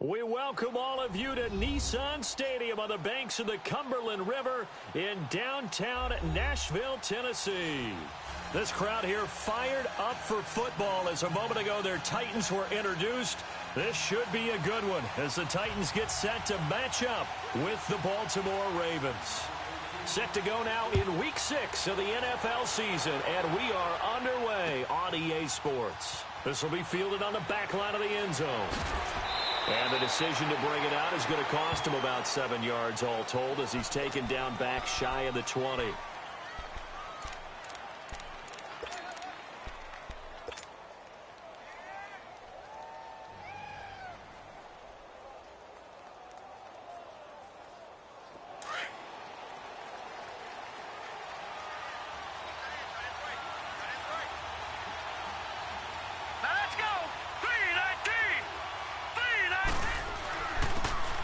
We welcome all of you to Nissan Stadium on the banks of the Cumberland River in downtown Nashville, Tennessee. This crowd here fired up for football as a moment ago their Titans were introduced. This should be a good one as the Titans get set to match up with the Baltimore Ravens. Set to go now in Week 6 of the NFL season, and we are underway on EA Sports. This will be fielded on the back line of the end zone. And the decision to bring it out is going to cost him about 7 yards all told as he's taken down back shy of the 20.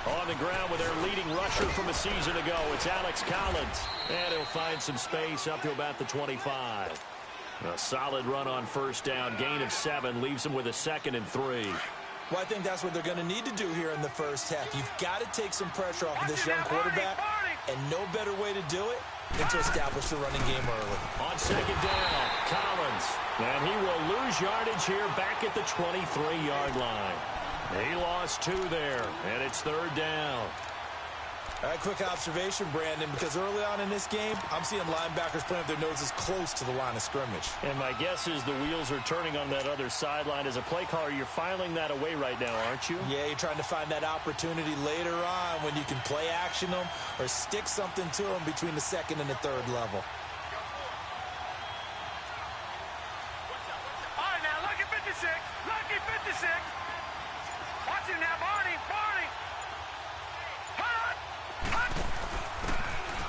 On the ground with their leading rusher from a season ago, it's Alex Collins. And he'll find some space up to about the 25. A solid run on first down, gain of 7, leaves them with a 2nd and 3. Well, I think that's what they're going to need to do here in the first half. You've got to take some pressure off of this young quarterback, and no better way to do it than to establish the running game early. On 2nd down, Collins. And he will lose yardage here back at the 23-yard line. He lost 2 there, and it's 3rd down. All right, quick observation, Brandon, because early on in this game, I'm seeing linebackers playing with their noses close to the line of scrimmage. And my guess is the wheels are turning on that other sideline. As a play caller, you're filing that away right now, aren't you? Yeah, you're trying to find that opportunity later on when you can play action them or stick something to them between the 2nd and the 3rd level. All right, now, lucky 56. Lucky 56. Watch him now, Barney. Barney. Hut. Hut.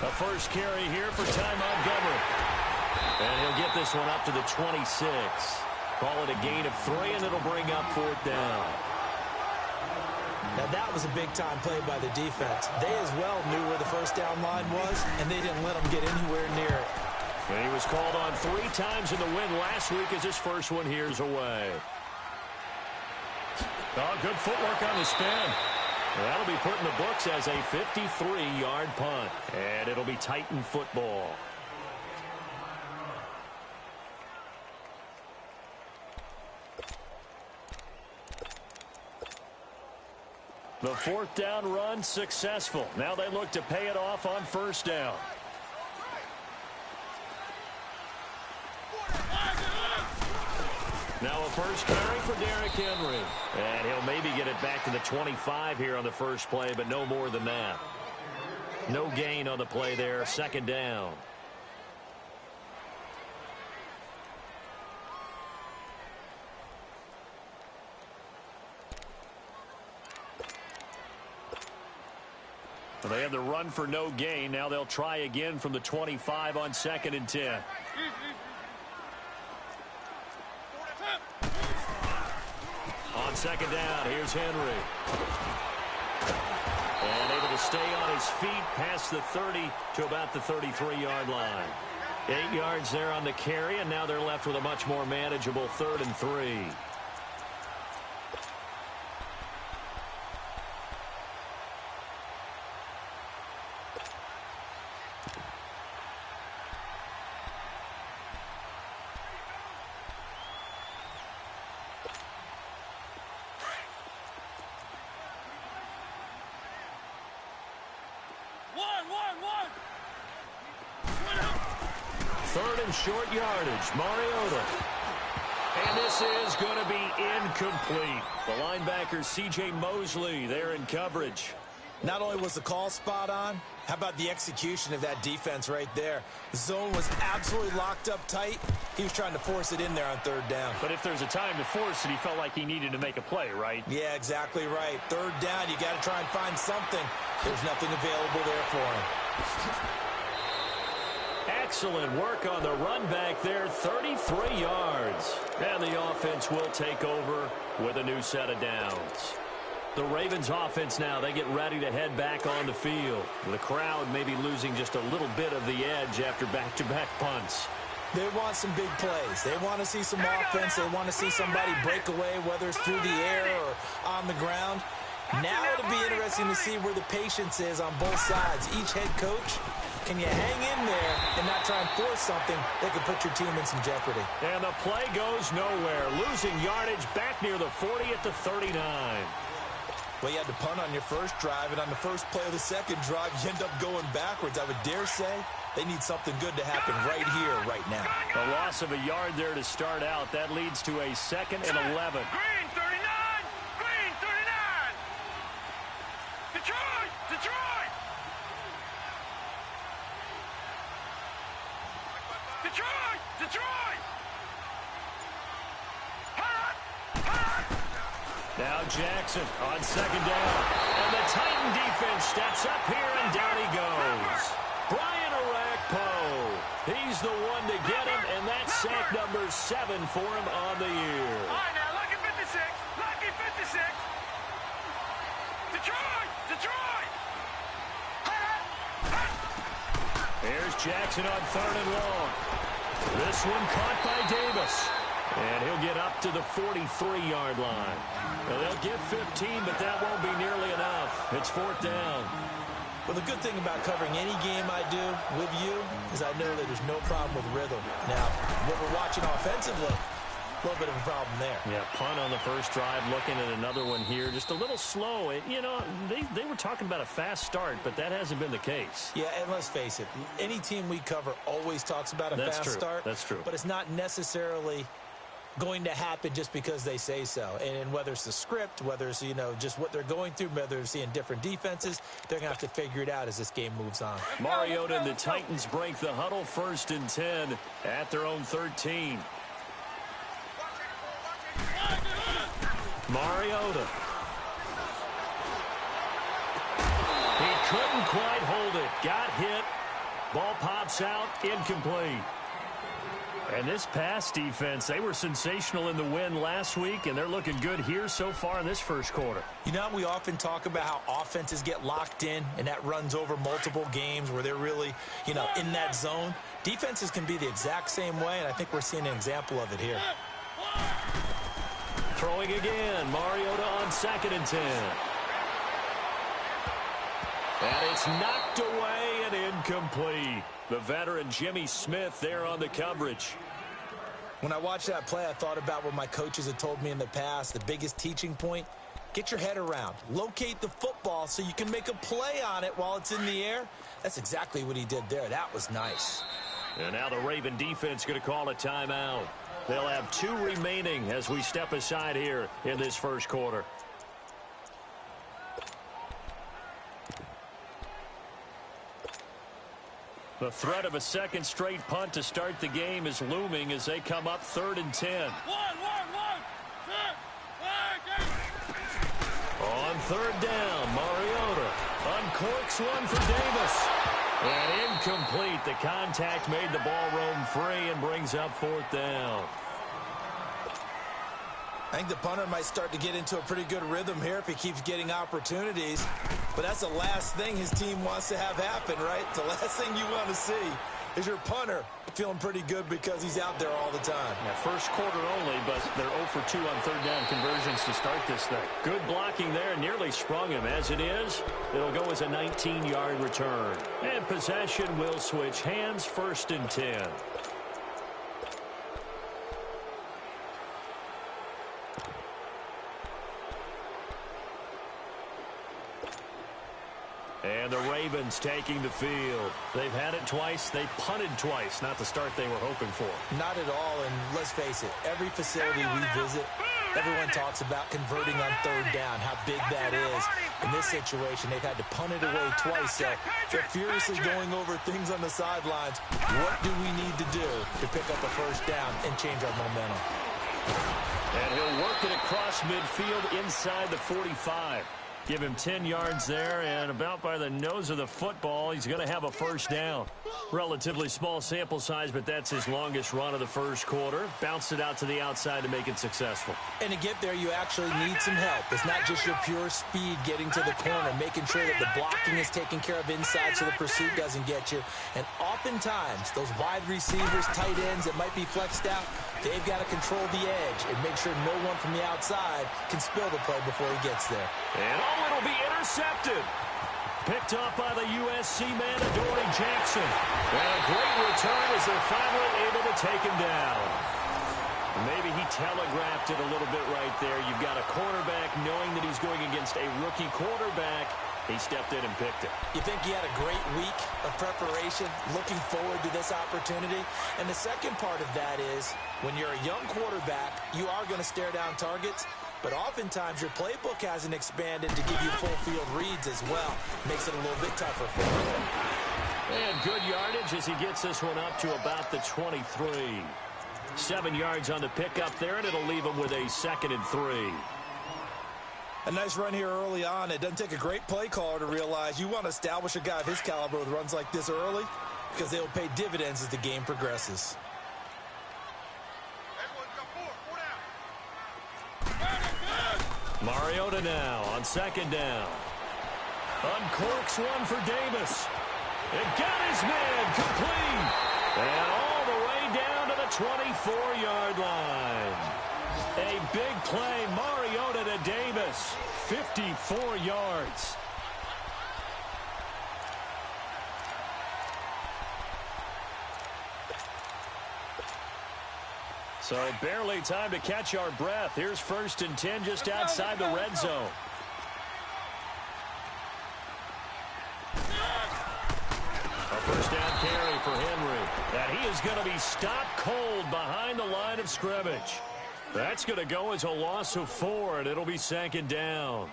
The first carry here for Ty Montgomery. And he'll get this one up to the 26. Call it a gain of 3, and it'll bring up 4th down. Now, that was a big-time play by the defense. They as well knew where the first down line was, and they didn't let them get anywhere near it. And he was called on 3 times in the win last week as his first one here's away. Oh, good footwork on the spin. That'll be put in the books as a 53-yard punt. And it'll be Titan football. The 4th down run successful. Now they look to pay it off on first down. Now a first carry for Derrick Henry. And he'll maybe get it back to the 25 here on the first play, but no more than that. No gain on the play there. 2nd down. Well, they have the run for no gain. Now they'll try again from the 25 on 2nd and 10. On 2nd down, here's Henry. And able to stay on his feet past the 30 to about the 33-yard line. 8 yards there on the carry, and now they're left with a much more manageable 3rd and 3. Third and short yardage, Mariota. And this is going to be incomplete. The linebacker, C.J. Mosley, there in coverage. Not only was the call spot on, how about the execution of that defense right there? The zone was absolutely locked up tight. He was trying to force it in there on 3rd down. But if there's a time to force it, he felt like he needed to make a play, right? Yeah, exactly right. 3rd down, you got to try and find something. There's nothing available there for him. Excellent work on the run back there, 33 yards. And the offense will take over with a new set of downs. The Ravens offense now, they get ready to head back on the field. The crowd may be losing just a little bit of the edge after back-to-back punts. They want some big plays. They want to see some offense. They want to see somebody break away, whether it's through the air or on the ground. Now it'll be interesting to see where the patience is on both sides. Each head coach, can you hang in there and not try and force something that could put your team in some jeopardy? And the play goes nowhere. Losing yardage back near the 40 at the 39. Well, you had to punt on your first drive, and on the first play of the second drive, you end up going backwards. I would dare say they need something good to happen right here, right now. A loss of a yard there to start out. That leads to a 2nd and 11. Green 39! Green 39! Detroit! Detroit! Detroit! Detroit! Hot! Hot! Now Jackson on 2nd down. And the Titan defense steps up here, and down he goes. Brian Orakpo. He's the one to get him, and that's sack number 7 for him on the year. All right, now, lucky 56. Lucky 56. Detroit! Detroit! Here's Jackson on 3rd and long. This one caught by Davis. And he'll get up to the 43-yard line. Now, they'll get 15, but that won't be nearly enough. It's 4th down. Well, the good thing about covering any game I do with you is I know that there's no problem with rhythm. Now, what we're watching offensively, a little bit of a problem there. Yeah, punt on the first drive, looking at another one here. Just a little slow. You know, they were talking about a fast start, but that hasn't been the case. Yeah, and let's face it, any team we cover always talks about a fast start. That's true. But it's not necessarily going to happen just because they say so. And whether it's the script, whether it's, you know, just what they're going through, whether they're seeing different defenses, they're going to have to figure it out as this game moves on. Mariota and the Titans break the huddle, 1st and 10 at their own 13. Mariota. He couldn't quite hold it. Got hit. Ball pops out. Incomplete. And this pass defense, they were sensational in the win last week, and they're looking good here so far in this first quarter. You know, we often talk about how offenses get locked in, and that runs over multiple games where they're really, you know, in that zone. Defenses can be the exact same way, and I think we're seeing an example of it here. Throwing again, Mariota on 2nd and 10. And it's knocked away and incomplete. The veteran Jimmy Smith there on the coverage. When I watched that play, I thought about what my coaches had told me in the past. The biggest teaching point, get your head around. Locate the football so you can make a play on it while it's in the air. That's exactly what he did there. That was nice. And now the Raven defense going to call a timeout. They'll have 2 remaining as we step aside here in this first quarter. The threat of a second straight punt to start the game is looming as they come up 3rd and 10. On 3rd down, Mariota uncorks one for Davis. And incomplete. The contact made the ball roam free and brings up 4th down. I think the punter might start to get into a pretty good rhythm here if he keeps getting opportunities. But that's the last thing his team wants to have happen, right? The last thing you want to see is your punter feeling pretty good because he's out there all the time. Yeah, first quarter only, but they're 0 for 2 on 3rd down conversions to start this thing. Good blocking there, nearly sprung him. As it is, it'll go as a 19-yard return. And possession will switch hands, 1st and 10. And the Ravens taking the field. They've had it twice. They've punted twice. Not the start they were hoping for. Not at all, and let's face it, every facility we visit, everyone talks about converting on 3rd down, how big that is. In this situation, they've had to punt it away twice, so they're furiously going over things on the sidelines. What do we need to do to pick up a 1st down and change our momentum? And he'll work it across midfield inside the 45. Give him 10 yards there, and about by the nose of the football, he's going to have a 1st down. Relatively small sample size, but that's his longest run of the first quarter. Bounced it out to the outside to make it successful. And to get there, you actually need some help. It's not just your pure speed getting to the corner, making sure that the blocking is taken care of inside so the pursuit doesn't get you. And oftentimes, those wide receivers, tight ends that might be flexed out, They've got to control the edge and make sure no one from the outside can spill the play before he gets there. And it'll be intercepted. Picked off by the USC man, Adoree Jackson. And a great return as they're finally able to take him down. Maybe he telegraphed it a little bit right there. You've got a quarterback knowing that he's going against a rookie quarterback. He stepped in and picked it. You think he had a great week of preparation, looking forward to this opportunity? And the second part of that is, when you're a young quarterback, you are going to stare down targets, but oftentimes your playbook hasn't expanded to give you full field reads as well. Makes it a little bit tougher for him. And good yardage as he gets this one up to about the 23. 7 yards on the pickup there, and it'll leave him with a 2nd and 3. A nice run here early on. It doesn't take a great play caller to realize you want to establish a guy of his caliber with runs like this early because they will pay dividends as the game progresses. Mariota now on 2nd down. Uncorks one for Davis. It got his man complete. And all the way down to the 24-yard line. A big play, Mariota to Davis, 54 yards. So barely time to catch our breath. Here's 1st and 10 just outside the red zone. A first down carry for Henry. And he is going to be stopped cold behind the line of scrimmage. That's going to go as a loss of 4, and it'll be 2nd down.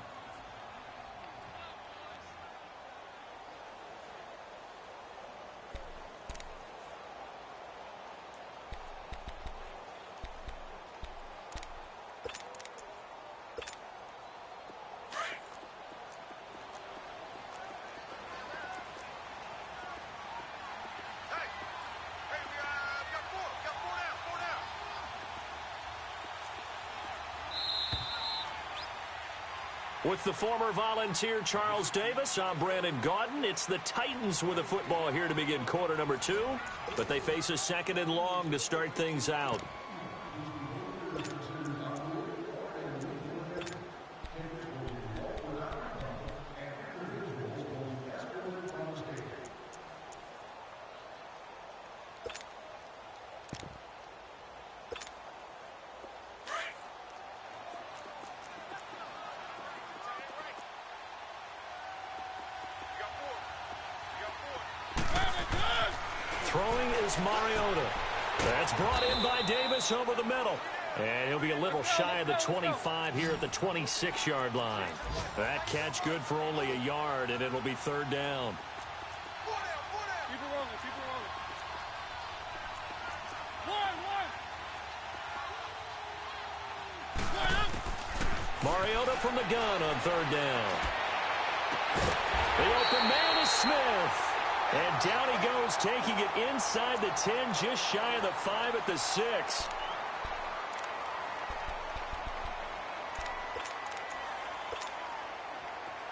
With the former Volunteer Charles Davis, I'm Brandon Gaudin. It's the Titans with the football here to begin quarter number 2, but they face a 2nd and long to start things out. Throwing is Mariota. That's brought in by Davis over the middle. And he'll be a little shy of the 25 here at the 26-yard line. That catch good for only a yard, and it'll be 3rd down. Keep it rolling, keep it rolling. Mariota from the gun on 3rd down. The open man is Smith. And down he goes, taking it inside the 10, just shy of the 5 at the 6.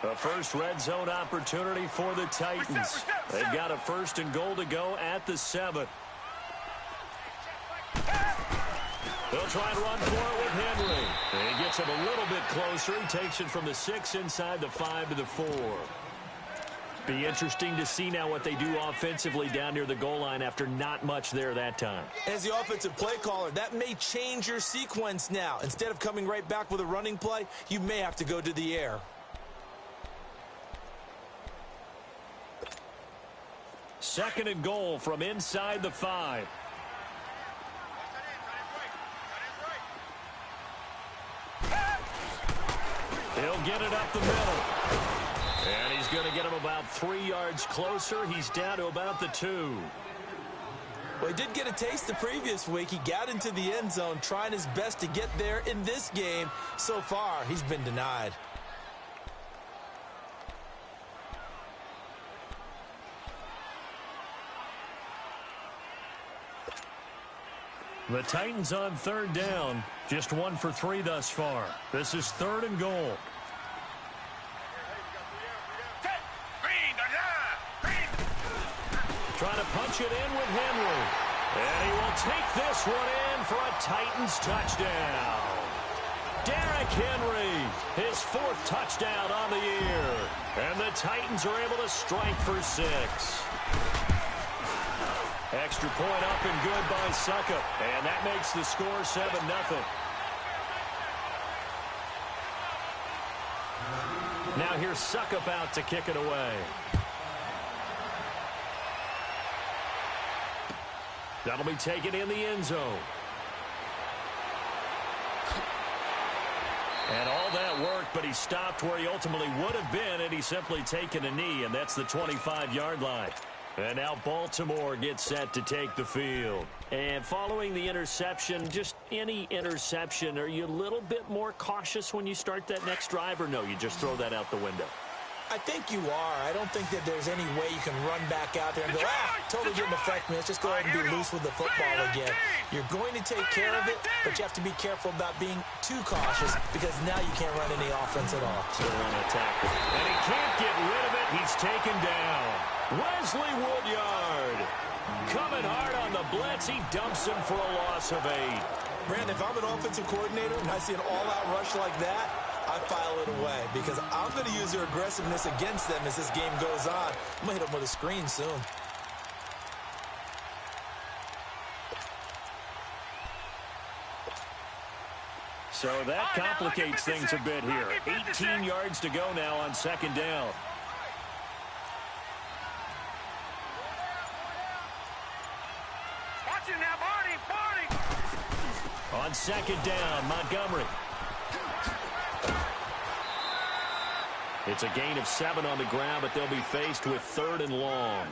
A first red zone opportunity for the Titans. They've got a 1st and goal to go at the 7. They'll try and run for it with Henry. And he gets him a little bit closer. He takes it from the 6 inside the 5 to the 4. Be interesting to see now what they do offensively down near the goal line after not much there that time. As the offensive play caller, that may change your sequence now. Instead of coming right back with a running play, you may have to go to the air. 2nd and goal from inside the 5. He'll get it up the middle. And he's going to get him about 3 yards closer. He's down to about the 2. Well, he did get a taste the previous week. He got into the end zone trying his best to get there in this game. So far, he's been denied. The Titans on 3rd down. Just 1 for 3 thus far. This is 3rd and goal. Trying to punch it in with Henry. And he will take this one in for a Titans touchdown. Derrick Henry, his 4th touchdown on the year. And the Titans are able to strike for 6. Extra point up and good by Suckup. And that makes the score 7-0. Now here's Suckup out to kick it away. That'll be taken in the end zone. And all that worked, but he stopped where he ultimately would have been, and he's simply taken a knee, and that's the 25-yard line. And now Baltimore gets set to take the field. And following the interception, just any interception, are you a little bit more cautious when you start that next drive, or no, you just throw that out the window? I think you are. I don't think that there's any way you can run back out there and go, totally didn't affect me. Let's just go ahead and be loose with the football again. You're going to take care of it, but you have to be careful about being too cautious because now you can't run any offense at all. Still on attack. And he can't get rid of it. He's taken down. Wesley Woodyard coming hard on the blitz. He dumps him for a loss of 8. Brandon, if I'm an offensive coordinator and I see an all-out rush like that, I file it away because I'm going to use their aggressiveness against them as this game goes on. I'm going to hit them with a screen soon. So that complicates things a bit here. 18 yards to go now on 2nd down. Watch it now, Barney. On 2nd down, Montgomery. It's a gain of 7 on the ground, but they'll be faced with 3rd and long.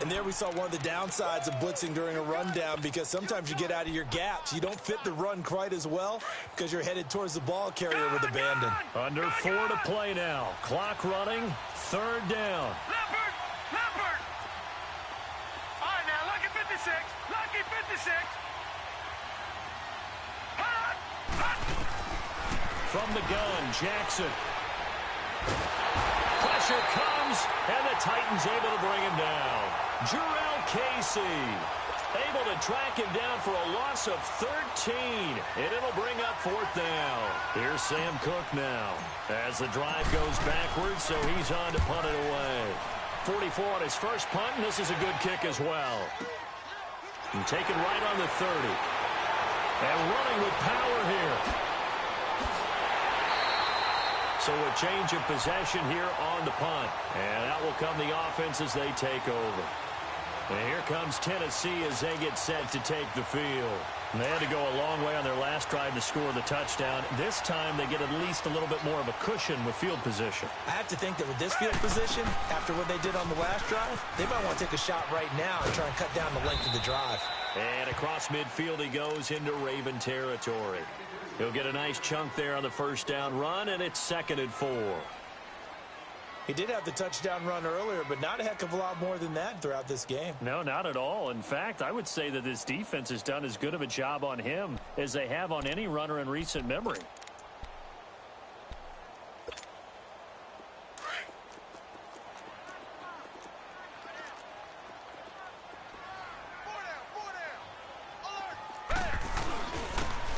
And there we saw one of the downsides of blitzing during a rundown because sometimes you get out of your gaps. You don't fit the run quite as well because you're headed towards the ball carrier with abandon. Under 4 to play now. Clock running. 3rd down. Leopard. All right, now, lucky 56. Lucky 56. From the gun, Jackson. Pressure comes, and the Titans able to bring him down. Jurrell Casey able to track him down for a loss of 13, and it'll bring up 4th down. Here's Sam Cook now as the drive goes backwards, so he's on to punt it away. 44 on his first punt, and this is a good kick as well. And taken right on the 30. And running with power here. So a change of possession here on the punt. And out will come the offense as they take over. And here comes Tennessee as they get set to take the field. And they had to go a long way on their last drive to score the touchdown. This time they get at least a little bit more of a cushion with field position. I have to think that with this field position, after what they did on the last drive, they might want to take a shot right now and try and cut down the length of the drive. And across midfield he goes into Raven territory. He'll get a nice chunk there on the 1st down run, and it's 2nd and 4. He did have the touchdown run earlier, but not a heck of a lot more than that throughout this game. No, not at all. In fact, I would say that this defense has done as good of a job on him as they have on any runner in recent memory.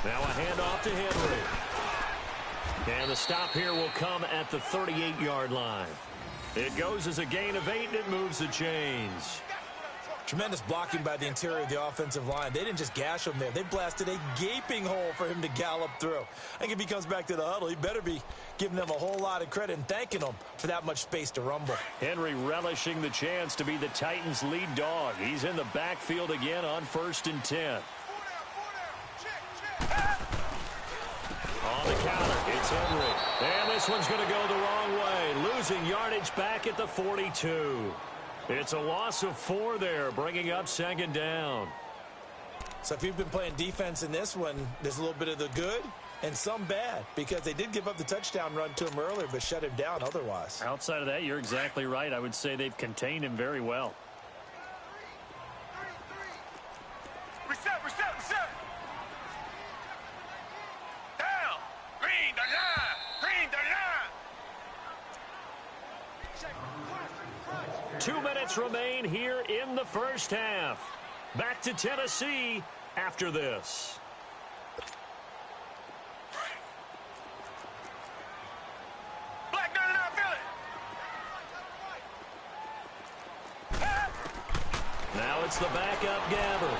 Now a handoff to Henry. And the stop here will come at the 38-yard line. It goes as a gain of 8, and it moves the chains. Tremendous blocking by the interior of the offensive line. They didn't just gash him there. They blasted a gaping hole for him to gallop through. I think if he comes back to the huddle, he better be giving them a whole lot of credit and thanking them for that much space to rumble. Henry relishing the chance to be the Titans' lead dog. He's in the backfield again on 1st and 10. On the counter, it's Henry. And this one's going to go the wrong way. Losing yardage back at the 42. It's a loss of 4 there, bringing up 2nd down. So if you've been playing defense in this one, there's a little bit of the good and some bad because they did give up the touchdown run to him earlier but shut him down otherwise. Outside of that, you're exactly right. I would say they've contained him very well. Reset. Down. Green the line. 2 minutes remain here in the 1st half. Back to Tennessee after this. Black, got it out, feel it. Now it's the backup Gabbert.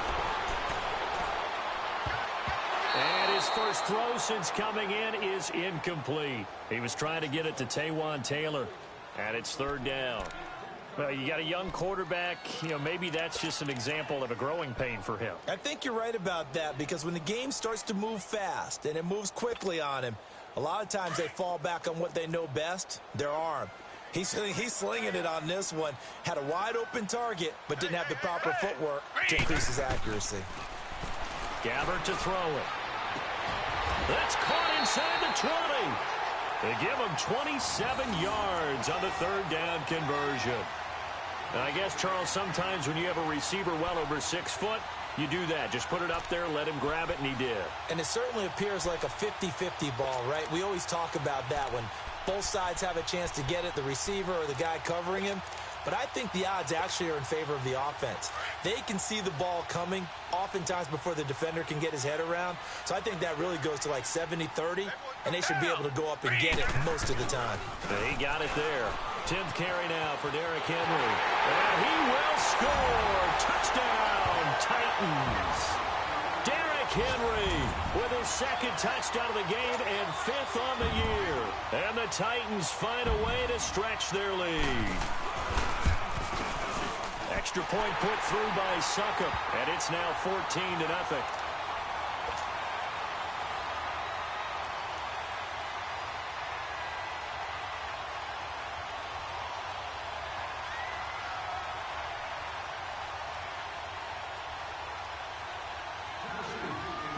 And his first throw since coming in is incomplete. He was trying to get it to Taywan Taylor, and it's third down. Well, you got a young quarterback. Maybe that's just an example of a growing pain for him. I think you're right about that, because when the game starts to move fast and it moves quickly on him, a lot of times they fall back on what they know best, their arm. He's slinging it on this one. Had a wide open target, but didn't have the proper footwork to increase his accuracy. Gabbert to throw it. That's caught inside the 20. They give him 27 yards on the third down conversion. And I guess, Charles, sometimes when you have a receiver well over 6 foot, you do that. Just put it up there, let him grab it, and he did. And it certainly appears like a 50-50 ball, right? We always talk about that when both sides have a chance to get it, the receiver or the guy covering him. But I think the odds actually are in favor of the offense. They can see the ball coming oftentimes before the defender can get his head around. So I think that really goes to like 70-30, and they should be able to go up and get it most of the time. He got it there. 10th carry now for Derrick Henry. And he will score. Touchdown, Titans. Derrick Henry with his second touchdown of the game and 5th on the year. And the Titans find a way to stretch their lead. Extra point put through by Succop, and it's now 14-0.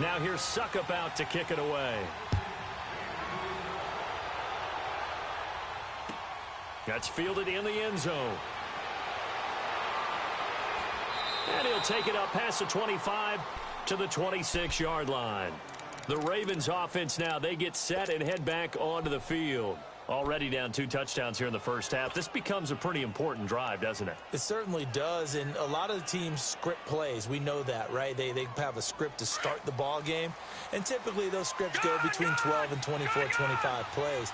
Now here's Succop out to kick it away. That's fielded in the end zone. And he'll take it up past the 25 to the 26-yard line. The Ravens offense now, they get set and head back onto the field. Already down 2 touchdowns here in the first half. This becomes a pretty important drive, doesn't it? It certainly does, and a lot of the teams script plays. We know that, right? They have a script to start the ball game, and typically those scripts go between 12 and 24, 25 plays.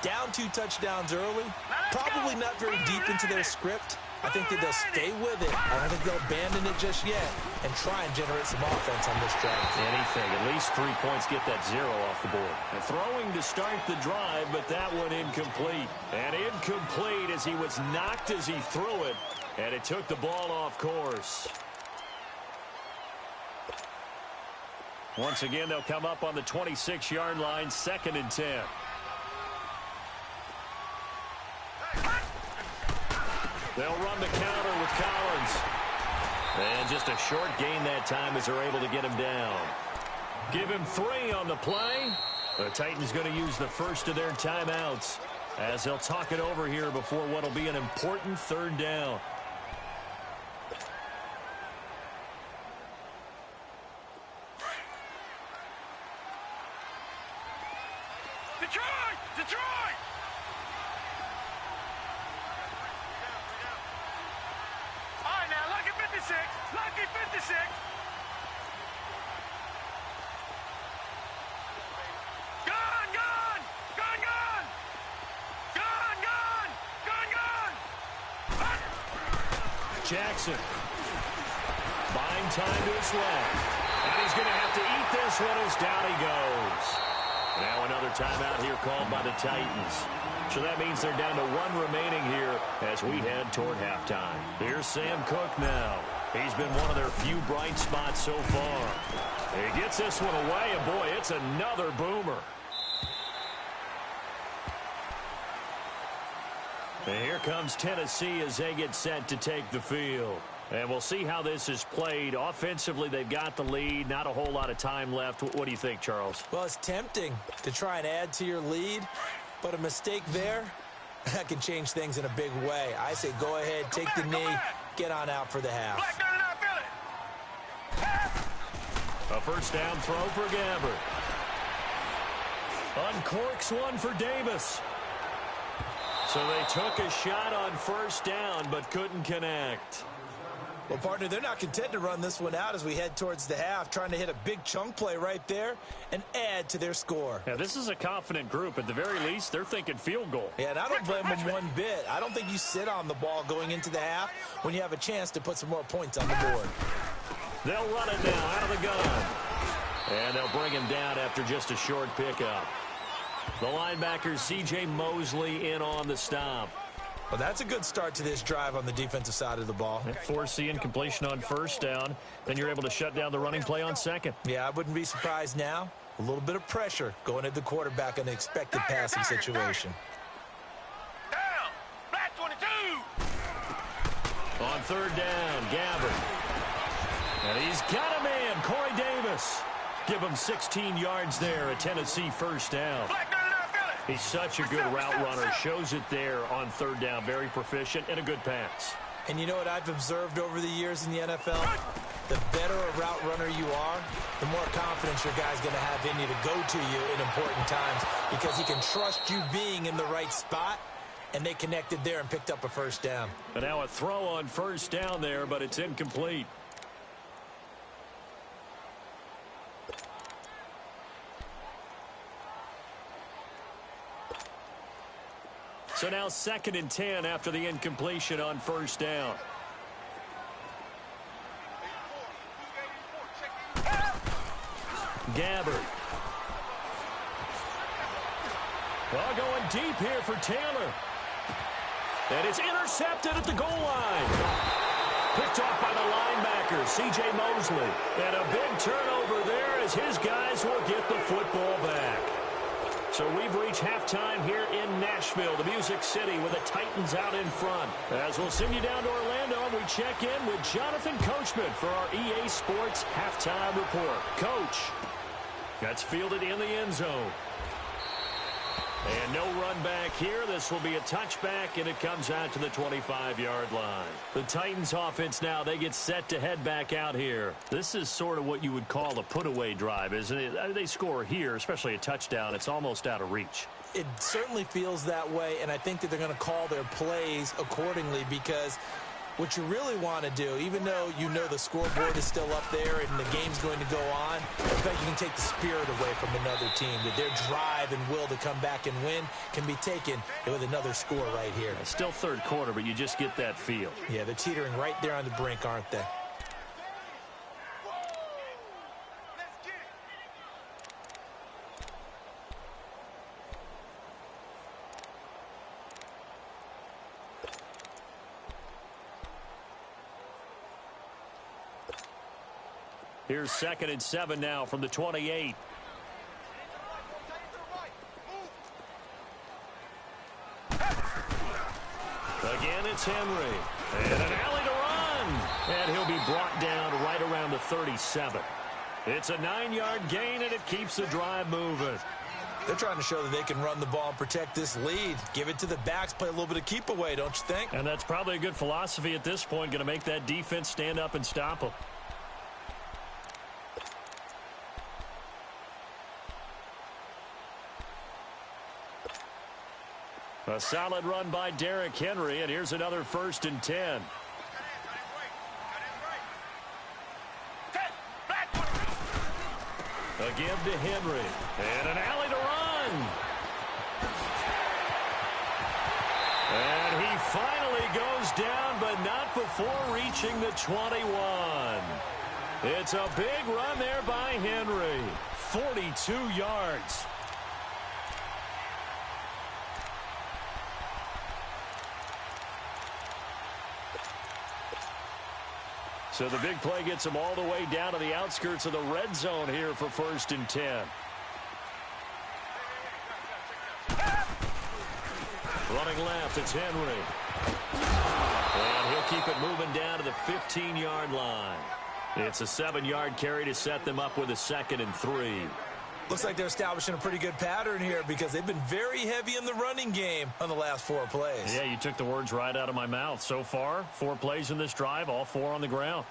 Down 2 touchdowns early, probably not very deep into their script. I think that they'll stay with it. I don't think they'll abandon it just yet and try and generate some offense on this drive. Anything. At least 3 points, get that 0 off the board. And throwing to start the drive, but that one incomplete. And incomplete as he was knocked as he threw it, and it took the ball off course. Once again, they'll come up on the 26-yard line, 2nd and 10. They'll run the counter with Collins. And just a short gain that time as they're able to get him down. Give him 3 on the play. The Titans going to use the first of their timeouts as they'll talk it over here before what will be an important 3rd down. Detroit! Detroit! All right, now, lucky 56. Lucky 56. Gone, gone! Gone, gone! Gone, gone! Gone, gone! Jackson. Buying time to his left. And he's going to have to eat this one as down he goes. Now another timeout here called by the Titans. So that means they're down to 1 remaining here as we head toward halftime. Here's Sam Cook now. He's been one of their few bright spots so far. He gets this one away, and boy, it's another boomer. And here comes Tennessee as they get set to take the field. And we'll see how this is played. Offensively, they've got the lead. Not a whole lot of time left. What do you think, Charles? Well, it's tempting to try and add to your lead, but a mistake there, that can change things in a big way. I say go ahead, take the knee, get on out for the half. Black, got it out, feel it. A first down throw for Gabbert. Uncorks one for Davis. So they took a shot on first down, but couldn't connect. Well, partner, they're not content to run this one out as we head towards the half, trying to hit a big chunk play right there and add to their score. Yeah, this is a confident group. At the very least, they're thinking field goal. Yeah, and I don't blame them one bit. I don't think you sit on the ball going into the half when you have a chance to put some more points on the board. They'll run it now out of the gun. And they'll bring him down after just a short pickup. The linebacker, C.J. Mosley, in on the stop. Well, that's a good start to this drive on the defensive side of the ball. Force the incompletion on first down. Then you're able to shut down the running play on second. Yeah, I wouldn't be surprised now. A little bit of pressure going at the quarterback in the expected passing situation. Down. Black 22. On third down, Gabbard. And he's got a man, Corey Davis. Give him 16 yards there, a Tennessee first down. Black 99, feel it. He's such a good route runner. Shows it there on third down. Very proficient and a good pass. And you know what I've observed over the years in the NFL? The better a route runner you are, the more confidence your guy's going to have in you to go to you in important times because he can trust you being in the right spot, and they connected there and picked up a first down. And now a throw on first down there, but it's incomplete. So now 2nd and 10 after the incompletion on first down. Gabbard. Well, going deep here for Taylor. And it's intercepted at the goal line. Picked off by the linebacker, C.J. Mosley. And a big turnover there as his guys will get the football back. So we've reached halftime here in Nashville, the Music City, with the Titans out in front. As we'll send you down to Orlando, we check in with Jonathan Coachman for our EA Sports Halftime Report. Coach, that's fielded in the end zone. And no run back here. This will be a touchback, and it comes out to the 25-yard line. The Titans offense now, they get set to head back out here. This is sort of what you would call a put-away drive, isn't it? I mean, they score here, especially a touchdown. It's almost out of reach. It certainly feels that way, and I think that they're going to call their plays accordingly because what you really want to do, even though you know the scoreboard is still up there and the game's going to go on, I bet you can take the spirit away from another team, that their drive and will to come back and win can be taken with another score right here. It's still third quarter, but you just get that feel. Yeah, they're teetering right there on the brink, aren't they? Here's 2nd and 7 now from the 28. Again, it's Henry. And an alley to run. And he'll be brought down right around the 37. It's a 9-yard gain, and it keeps the drive moving. They're trying to show that they can run the ball and protect this lead. Give it to the backs, play a little bit of keep away, don't you think? And that's probably a good philosophy at this point, going to make that defense stand up and stop them. A solid run by Derrick Henry, and here's another 1st and 10. A give to Henry. And an alley to run. And he finally goes down, but not before reaching the 21. It's a big run there by Henry. 42 yards. So the big play gets him all the way down to the outskirts of the red zone here for 1st and 10. Running left, it's Henry. And he'll keep it moving down to the 15-yard line. It's a 7-yard carry to set them up with a 2nd and 3. Looks like they're establishing a pretty good pattern here because they've been very heavy in the running game on the last 4 plays. Yeah, you took the words right out of my mouth. So far, 4 plays in this drive, all 4 on the ground.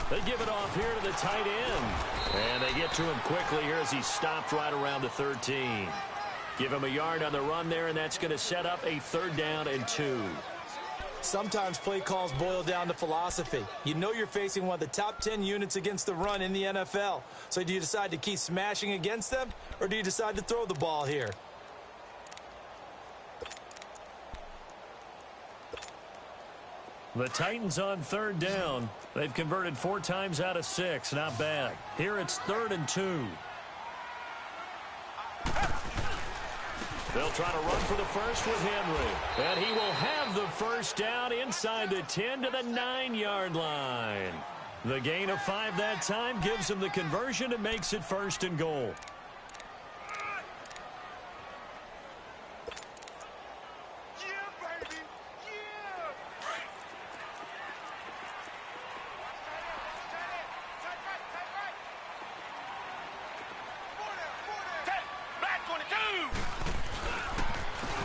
They give it off here to the tight end. And they get to him quickly here as he stopped right around the 13. Give him a yard on the run there, and that's going to set up a 3rd down and 2. Sometimes play calls boil down to philosophy. You know you're facing one of the top 10 units against the run in the NFL. So do you decide to keep smashing against them, or do you decide to throw the ball here? The Titans on 3rd down. They've converted 4 times out of 6. Not bad. Here it's 3rd and 2. They'll try to run for the first with Henry. And he will have the first down inside the 10 to the 9-yard line. The gain of 5 that time gives him the conversion and makes it 1st and goal.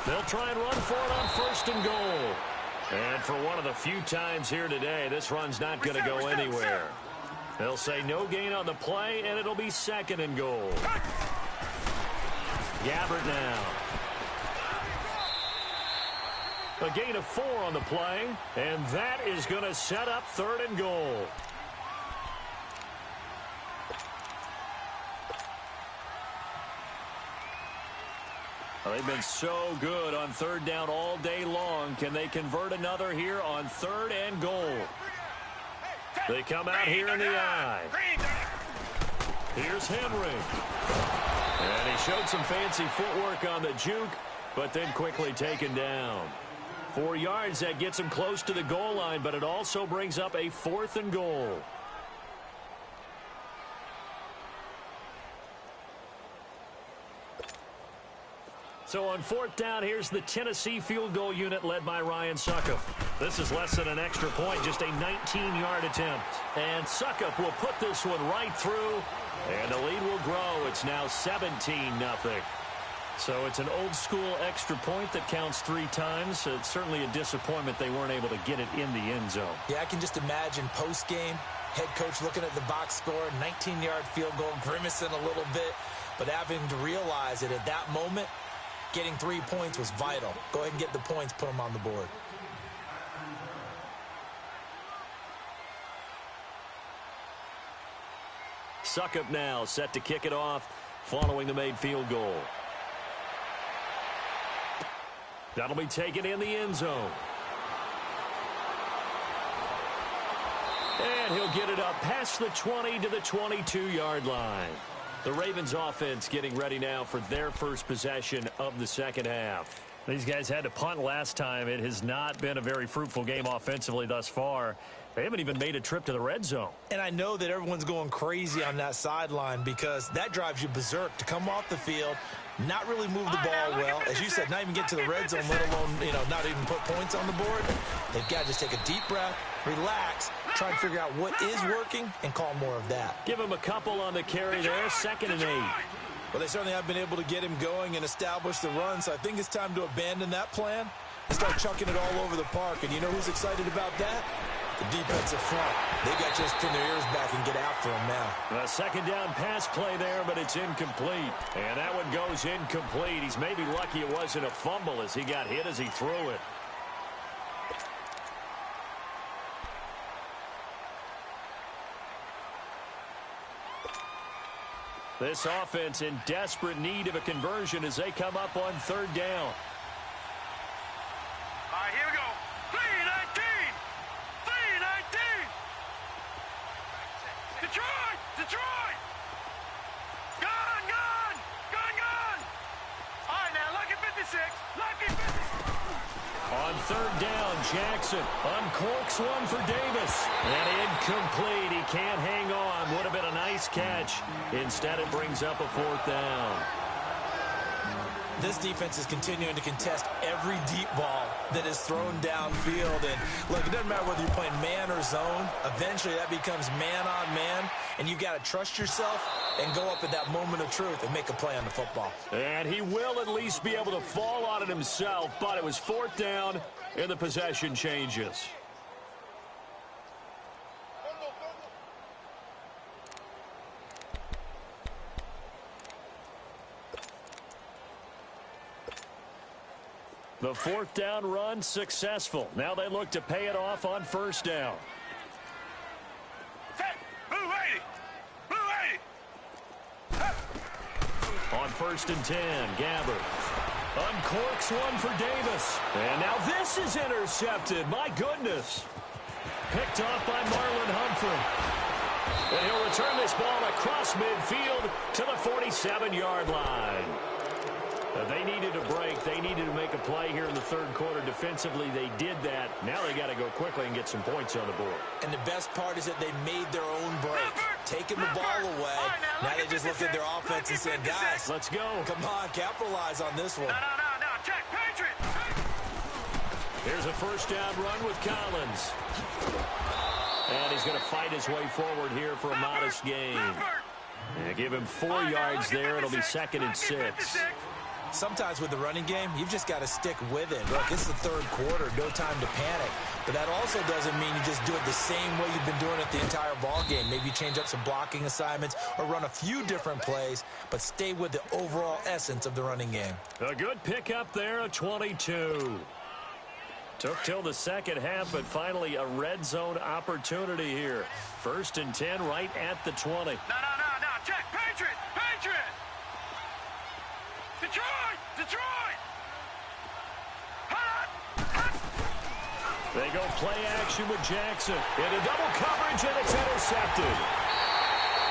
They'll try and run for it on 1st and goal. And for one of the few times here today, this run's not going to go anywhere. They'll say no gain on the play, and it'll be 2nd and goal. Gabbert now. A gain of 4 on the play, and that is going to set up 3rd and goal. They've been so good on 3rd down all day long. Can they convert another here on 3rd and goal? They come out here in the I. Here's Henry. And he showed some fancy footwork on the juke, but then quickly taken down. 4 yards, that gets him close to the goal line, but it also brings up a 4th and goal. So on 4th down, here's the Tennessee field goal unit led by Ryan Succop. This is less than an extra point, just a 19-yard attempt. And Succop will put this one right through, and the lead will grow. It's now 17-0. So it's an old-school extra point that counts 3 times. So it's certainly a disappointment they weren't able to get it in the end zone. Yeah, I can just imagine post-game, head coach looking at the box score, 19-yard field goal, grimacing a little bit, but having to realize that at that moment, getting 3 points was vital. Go ahead and get the points, put them on the board. Succop now set to kick it off following the made field goal. That'll be taken in the end zone. And he'll get it up past the 20 to the 22-yard line. The Ravens offense getting ready now for their first possession of the second half. These guys had to punt last time. It has not been a very fruitful game offensively thus far. They haven't even made a trip to the red zone. And I know that everyone's going crazy on that sideline because that drives you berserk to come off the field, not really move the ball well. As you said, not even get to the red zone, let alone, not even put points on the board. They've got to just take a deep breath, relax, try and figure out what is working, and call more of that. Give him a couple on the carry there, 2nd and 8. Well, they certainly have been able to get him going and establish the run, so I think it's time to abandon that plan and start chucking it all over the park. And you know who's excited about that? The defensive front. They got to just pin their ears back and get after him now. A 2nd down pass play there, but it's incomplete. And that one goes incomplete. He's maybe lucky it wasn't a fumble as he got hit as he threw it. This offense in desperate need of a conversion as they come up on 3rd down. All right, here we go. 3-19. 3-19. Detroit! Detroit! Gone! Gone! Gone! Gone! All right, now, lucky 56. Lucky 56. On 3rd down, Jackson uncorks one for Davis. And incomplete. He can't hang on. Would have been a nice catch. Instead, it brings up a 4th down. This defense is continuing to contest every deep ball that is thrown downfield. And, look, it doesn't matter whether you're playing man or zone. Eventually, that becomes man on man. And you've got to trust yourself and go up at that moment of truth and make a play on the football. And he will at least be able to fall on it himself. But it was 4th down, and the possession changes. The fourth down run successful. Now they look to pay it off on first down. On 1st and 10, Gabbert uncorks one for Davis. And now this is intercepted. My goodness. Picked off by Marlon Humphrey. And he'll return this ball across midfield to the 47-yard line. They needed a break. They needed to make a play here in the third quarter. Defensively, they did that. Now they got to go quickly and get some points on the board. And the best part is that they made their own break. Taking the ball away. Now they just looked at their offense and said, guys, let's go. Come on, capitalize on this one. No, check, Patriot. Here's a first down run with Collins. And he's going to fight his way forward here for a modest gain. And give him 4 yards there. It'll be 2nd and 6. Sometimes with the running game, you've just got to stick with it. Look, it's the third quarter, no time to panic. But that also doesn't mean you just do it the same way you've been doing it the entire ball game. Maybe change up some blocking assignments or run a few different plays, but stay with the overall essence of the running game. A good pickup there, a 22. Took till the second half, but finally a red zone opportunity here. 1st and 10 right at the 20. No, check, Patriot. Detroit! They go play action with Jackson. Into double coverage, and it's intercepted.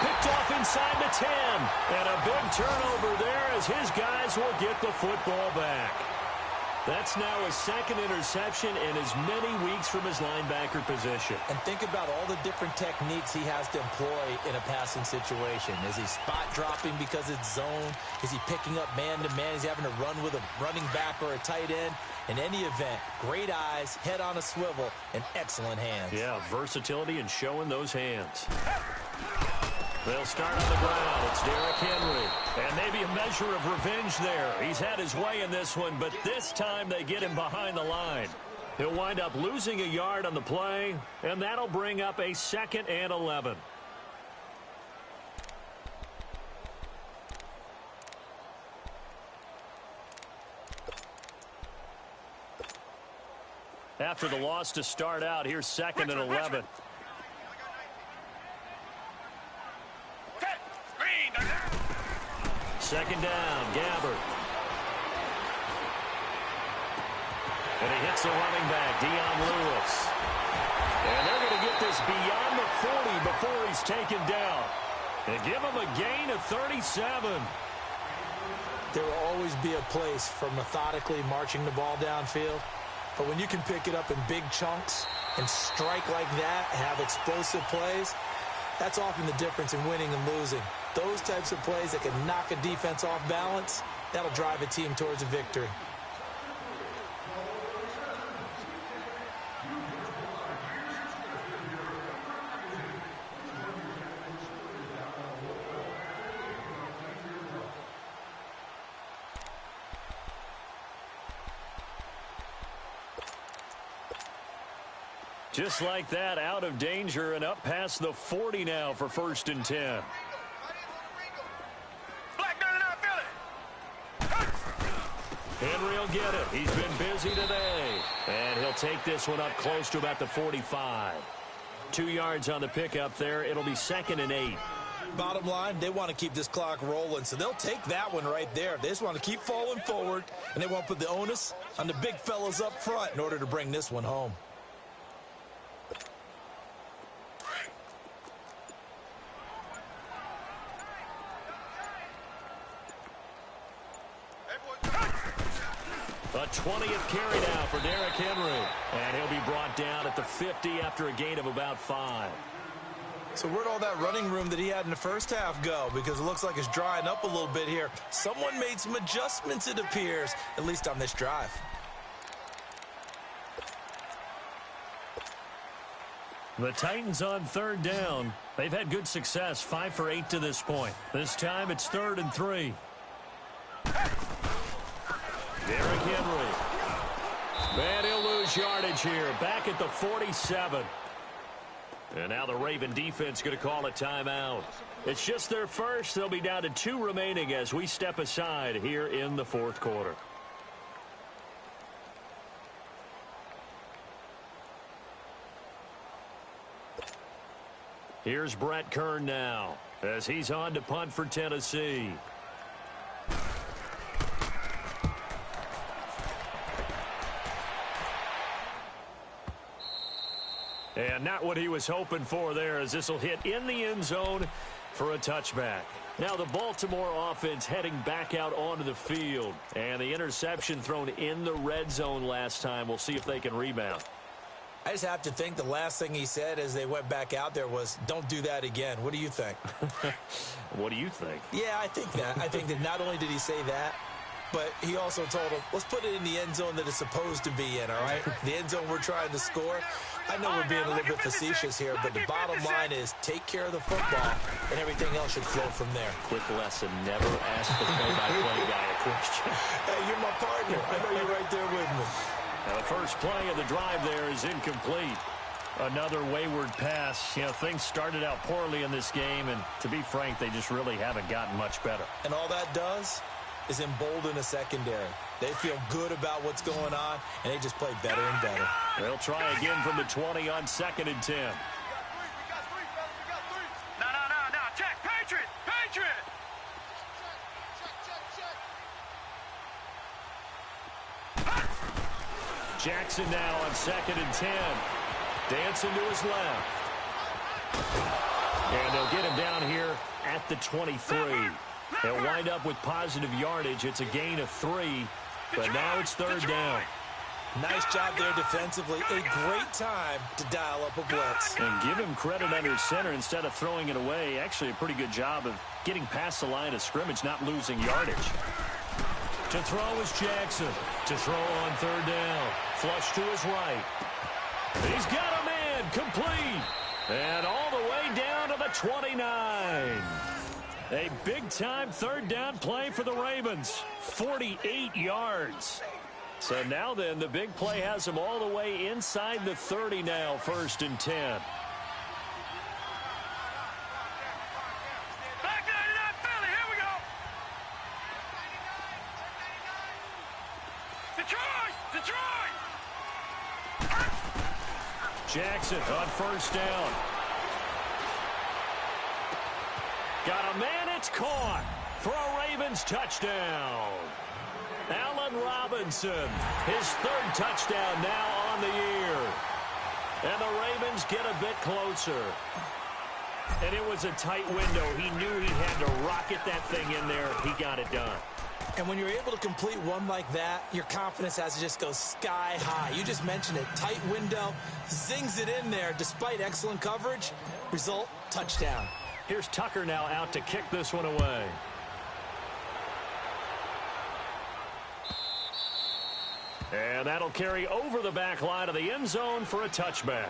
Picked off inside the 10. And a big turnover there as his guys will get the football back. That's now his 2nd interception in as many weeks from his linebacker position. And think about all the different techniques he has to employ in a passing situation. Is he spot dropping because it's zone? Is he picking up man-to-man? Is he having to run with a running back or a tight end? In any event, great eyes, head on a swivel, and excellent hands. Yeah, versatility and showing those hands. They'll start on the ground. It's Derrick Henry. And maybe a measure of revenge there. He's had his way in this one, but this time they get him behind the line. He'll wind up losing a yard on the play, and that'll bring up a 2nd and 11. After the loss to start out, here's 2nd and 11. Second down, Gabbert. And he hits the running back, Dion Lewis. And they're going to get this beyond the 40 before he's taken down. They give him a gain of 37. There will always be a place for methodically marching the ball downfield. But when you can pick it up in big chunks and strike like that, have explosive plays, that's often the difference in winning and losing. Those types of plays that can knock a defense off balance, that'll drive a team towards a victory. Just like that, out of danger and up past the 40 now for 1st and 10. Henry will get it. He's been busy today. And he'll take this one up close to about the 45. 2 yards on the pickup there. It'll be 2nd and 8. Bottom line, they want to keep this clock rolling, so they'll take that one right there. They just want to keep falling forward, and they want to put the onus on the big fellas up front in order to bring this one home. A 20th carry now for Derrick Henry. And he'll be brought down at the 50 after a gain of about 5. So where'd all that running room that he had in the first half go? Because it looks like it's drying up a little bit here. Someone made some adjustments, it appears, at least on this drive. The Titans on 3rd down. They've had good success, 5 for 8 to this point. This time it's 3rd and 3. Derrick Henry. And he'll lose yardage here. Back at the 47. And now the Raven defense going to call a timeout. It's just their first. They'll be down to 2 remaining as we step aside here in the 4th quarter. Here's Brett Kern now as he's on to punt for Tennessee. And not what he was hoping for there, as this will hit in the end zone for a touchback. Now the Baltimore offense heading back out onto the field. And the interception thrown in the red zone last time. We'll see if they can rebound. I just have to think the last thing he said as they went back out there was, don't do that again. What do you think? What do you think? Yeah, I think that. I think that not only did he say that, but he also told him, let's put it in the end zone that it's supposed to be in, all right? The end zone we're trying to score. I know we're being a little bit facetious here, but the bottom line is take care of the football, and everything else should flow from there. Quick lesson, never ask the play-by-play guy a question. Hey, you're my partner. I know you're right there with me. Now the first play of the drive there is incomplete. Another wayward pass. You know, things started out poorly in this game, and to be frank, they just really haven't gotten much better. And all that does is embolden a secondary. They feel good about what's going on, and they just play better and better. They'll try again from the 20 on 2nd and 10. No. Check. Patriot. Jackson now on 2nd and 10. Dancing to his left. And they'll get him down here at the 23. They'll wind up with positive yardage. It's a gain of 3, but now it's 3rd down. Nice job there defensively. A great time to dial up a blitz. And give him credit under center instead of throwing it away. Actually a pretty good job of getting past the line of scrimmage, not losing yardage. To throw is Jackson. To throw on 3rd down. Flush to his right. He's got a man. Complete. And all the way down to the 29. A big-time 3rd down play for the Ravens. 48 yards. So now then, the big play has them all the way inside the 30 now, 1st and 10. Back 99 Philly. Here we go. Detroit. Jackson on 1st down. Got a man, it's caught for a Ravens touchdown. Allen Robinson, his 3rd touchdown now on the year. And the Ravens get a bit closer. And it was a tight window. He knew he had to rocket that thing in there. He got it done. And when you're able to complete one like that, your confidence has to just go sky high. You just mentioned it. Tight window, zings it in there despite excellent coverage. Result, touchdown. Here's Tucker now out to kick this one away. And that'll carry over the back line of the end zone for a touchback.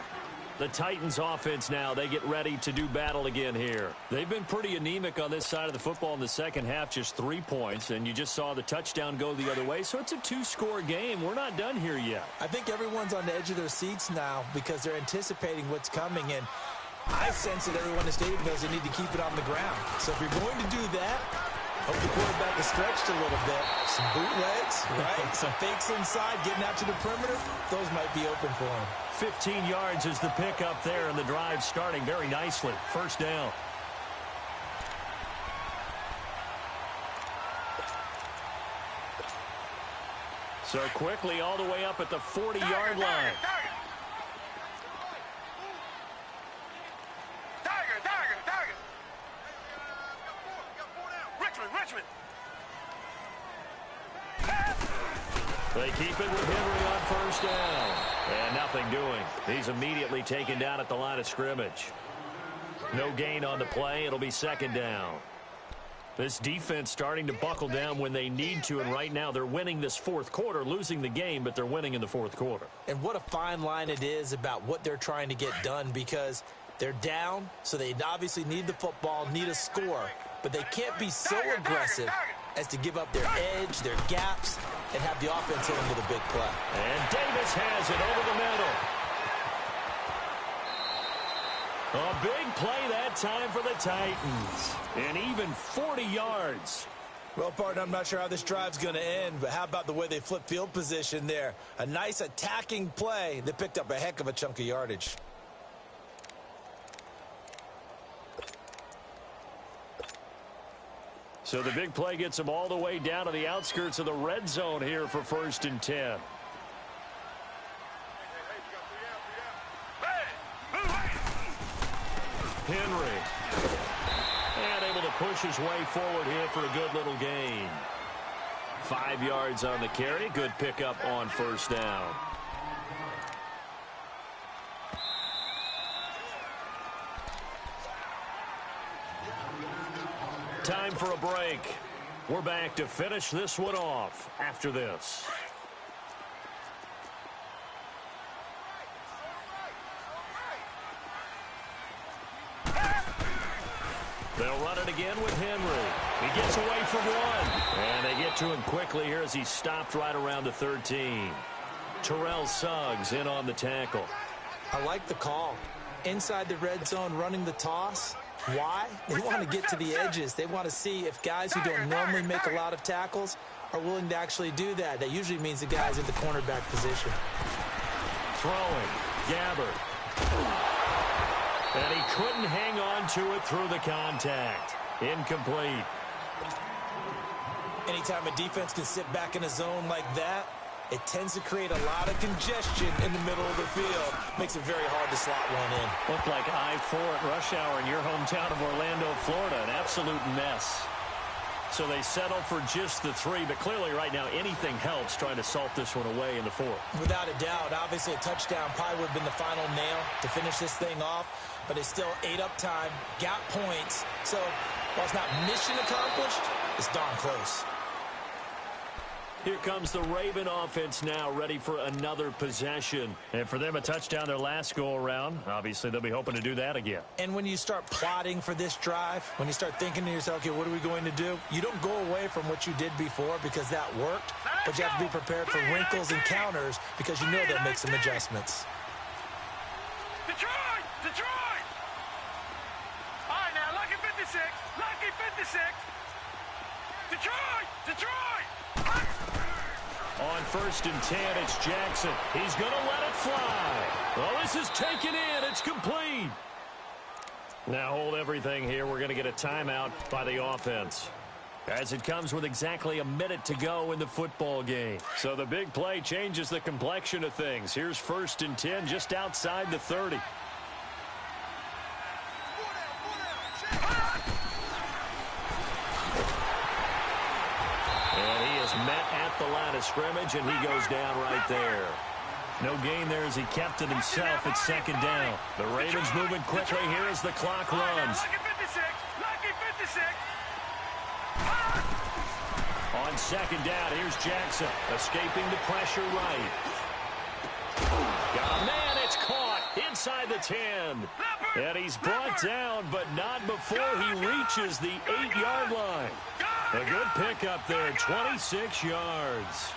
The Titans offense now, they get ready to do battle again here. They've been pretty anemic on this side of the football in the second half, just 3 points, and you just saw the touchdown go the other way, so it's a 2-score game. We're not done here yet. I think everyone's on the edge of their seats now because they're anticipating what's coming, and I sense that everyone in the stadium knows they need to keep it on the ground. So if you're going to do that, hope the quarterback is stretched a little bit. Some bootlegs, right? Some fakes inside, getting out to the perimeter. Those might be open for him. 15 yards is the pickup there, and the drive starting very nicely. 1st down. So quickly all the way up at the 40-yard line. Target. Richmond. They keep it with Henry on 1st down. And nothing doing. He's immediately taken down at the line of scrimmage. No gain on the play. It'll be 2nd down. This defense starting to buckle down when they need to, and right now they're winning this 4th quarter, losing the game, but they're winning in the 4th quarter. And what a fine line it is about what they're trying to get done, because they're down, so they obviously need the football, need a score, but they can't be so aggressive as to give up their edge, their gaps, and have the offense hit them with a big play. And Davis has it over the middle. A big play that time for the Titans. And even 40 yards. Well, partner, I'm not sure how this drive's going to end, but how about the way they flip field position there? A nice attacking play that picked up a heck of a chunk of yardage. So the big play gets him all the way down to the outskirts of the red zone here for 1st and 10. Henry. And able to push his way forward here for a good little gain. 5 yards on the carry. Good pickup on 1st down. Time for a break. We're back to finish this one off after this. They'll run it again with Henry. He gets away from one. And they get to him quickly here as he's stopped right around the 13. Terrell Suggs in on the tackle. I like the call. Inside the red zone running the toss. Why? They want to get to the edges. They want to see if guys who don't normally make a lot of tackles are willing to actually do that. That usually means the guy's in the cornerback position. Throwing. Gabbard. And he couldn't hang on to it through the contact. Incomplete. Anytime a defense can sit back in a zone like that, it tends to create a lot of congestion in the middle of the field. Makes it very hard to slot one in. Looked like I-4 at rush hour in your hometown of Orlando, Florida. An absolute mess. So they settle for just the 3, but clearly right now anything helps trying to salt this one away in the 4th. Without a doubt, obviously a touchdown probably would have been the final nail to finish this thing off, but it's still 8 up time, got points. So while it's not mission accomplished, it's darn close. Here comes the Raven offense now, ready for another possession. And for them, a touchdown their last go-around. Obviously, they'll be hoping to do that again. And when you start plotting for this drive, when you start thinking to yourself, okay, what are we going to do? You don't go away from what you did before because that worked, but you have to be prepared for wrinkles and counters because you know they'll make some adjustments. Detroit! Detroit! All right, now, lucky 56. Lucky 56. Detroit! Detroit! On 1st and 10, it's Jackson. He's going to let it fly. Well, this is taken in. It's complete. Now hold everything here. We're going to get a timeout by the offense, as it comes with exactly a minute to go in the football game. So the big play changes the complexion of things. Here's 1st and 10 just outside the 30. Met at the line of scrimmage, and he goes down right there. No gain there as he kept it himself at 2nd down. The Ravens moving quickly here as the clock runs. Lucky 56. Lucky 56. On 2nd down, here's Jackson escaping the pressure right. Got a man, it's caught inside the 10. And he's brought down, but not before he reaches the 8-yard line. A good pickup there, 26 yards.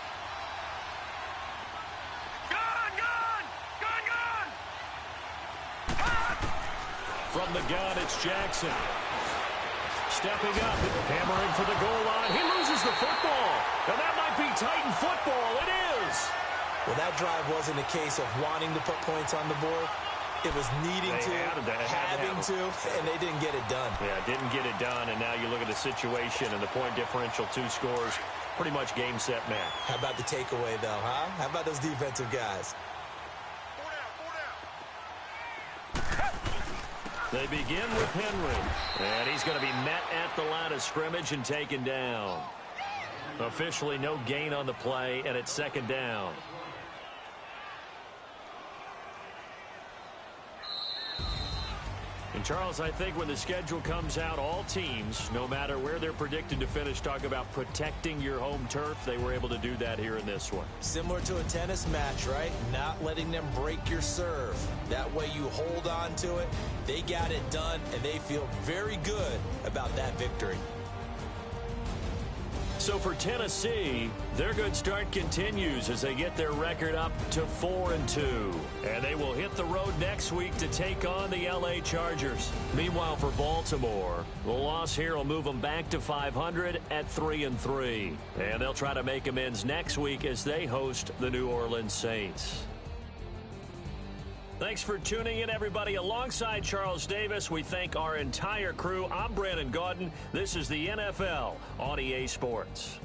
From the gun, it's Jackson. Stepping up, hammering for the goal line. He loses the football. And that might be Titan football. It is. Well, that drive wasn't a case of wanting to put points on the board. It was needing to, having to, and they didn't get it done. Yeah, didn't get it done, and now you look at the situation and the point differential, 2 scores, pretty much game, set, match. How about the takeaway, though, huh? How about those defensive guys? They begin with Henry, and he's going to be met at the line of scrimmage and taken down. Officially no gain on the play, and it's 2nd down. And Charles, I think when the schedule comes out, all teams, no matter where they're predicted to finish, talk about protecting your home turf. They were able to do that here in this one. Similar to a tennis match, right? Not letting them break your serve. That way you hold on to it. They got it done, and they feel very good about that victory. So for Tennessee, their good start continues as they get their record up to 4-2. And they will hit the road next week to take on the LA Chargers. Meanwhile, for Baltimore, the loss here will move them back to 500 at 3-3. And they'll try to make amends next week as they host the New Orleans Saints. Thanks for tuning in, everybody. Alongside Charles Davis, we thank our entire crew. I'm Brandon Gaudin. This is the NFL on EA Sports.